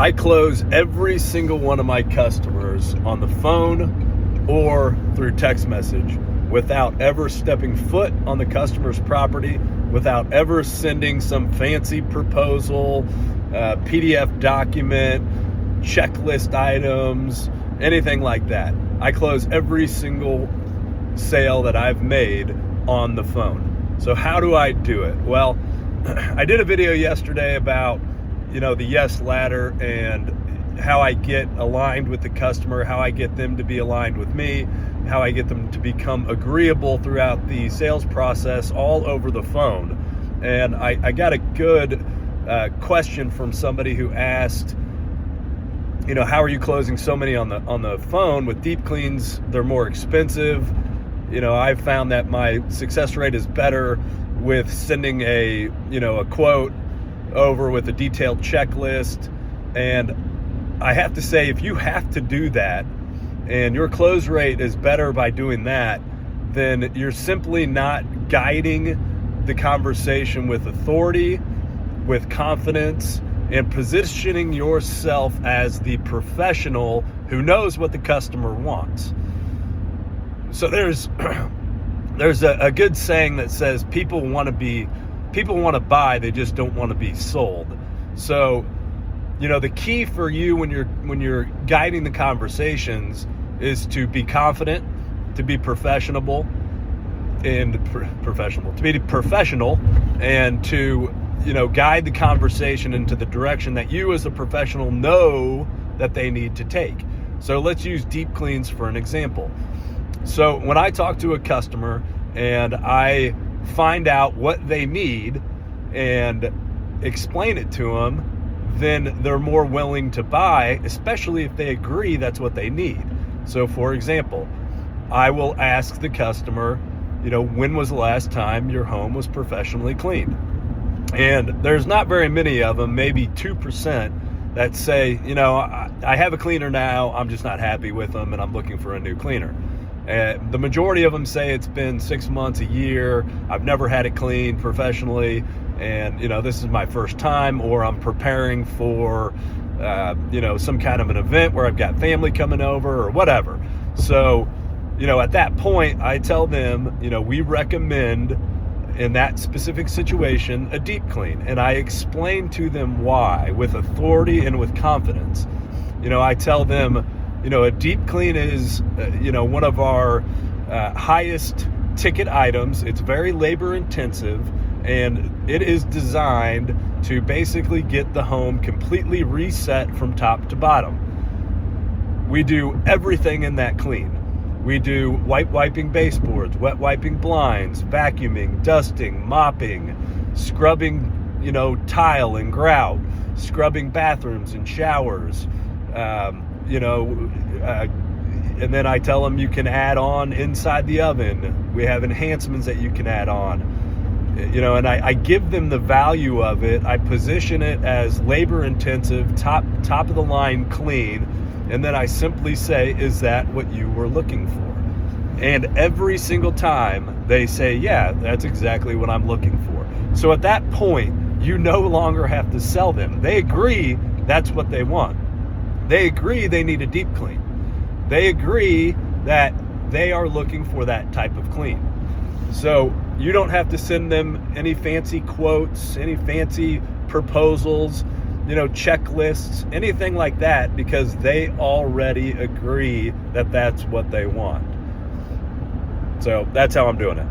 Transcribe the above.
I close every single one of my customers on the phone or through text message without ever stepping foot on the customer's property, without ever sending some fancy proposal, PDF document, checklist items, anything like that. I close every single sale that I've made on the phone. So how do I do it? Well, I did a video yesterday about, the yes ladder and how I get aligned with the customer, how I get them to be aligned with me, how I get them to become agreeable throughout the sales process all over the phone. And I got a good question from somebody who asked, how are you closing so many on the phone? With deep cleans, they're more expensive. I've found that my success rate is better with sending a quote over with a detailed checklist. And I have to say, if you have to do that and your close rate is better by doing that, then you're simply not guiding the conversation with authority, with confidence, and positioning yourself as the professional who knows what the customer wants. So there's a good saying that says people want to buy, they just don't want to be sold. So, the key for you when you're guiding the conversations is to be confident, to be professional, and to guide the conversation into the direction that you as a professional know that they need to take. So let's use deep cleans for an example. So when I talk to a customer and I find out what they need and explain it to them, then they're more willing to buy, especially if they agree that's what they need. So for example, I will ask the customer, when was the last time your home was professionally cleaned? And there's not very many of them, maybe 2%, that say, I have a cleaner now, I'm just not happy with them and I'm looking for a new cleaner. The majority of them say it's been 6 months, a year, I've never had it cleaned professionally, and this is my first time, or I'm preparing for some kind of an event where I've got family coming over or whatever. So at that point I tell them, we recommend in that specific situation a deep clean, and I explain to them why with authority and with confidence. I tell them, a deep clean is, one of our highest ticket items. It's very labor intensive, and it is designed to basically get the home completely reset from top to bottom. We do everything in that clean. We do wiping baseboards, wet wiping blinds, vacuuming, dusting, mopping, scrubbing, tile and grout, scrubbing bathrooms and showers, and then I tell them you can add on inside the oven. We have enhancements that you can add on, and I give them the value of it. I position it as labor intensive, top of the line clean. And then I simply say, is that what you were looking for? And every single time they say, yeah, that's exactly what I'm looking for. So at that point, you no longer have to sell them. They agree that's what they want. They agree they need a deep clean. They agree that they are looking for that type of clean. So you don't have to send them any fancy quotes, any fancy proposals, checklists, anything like that, because they already agree that that's what they want. So that's how I'm doing it.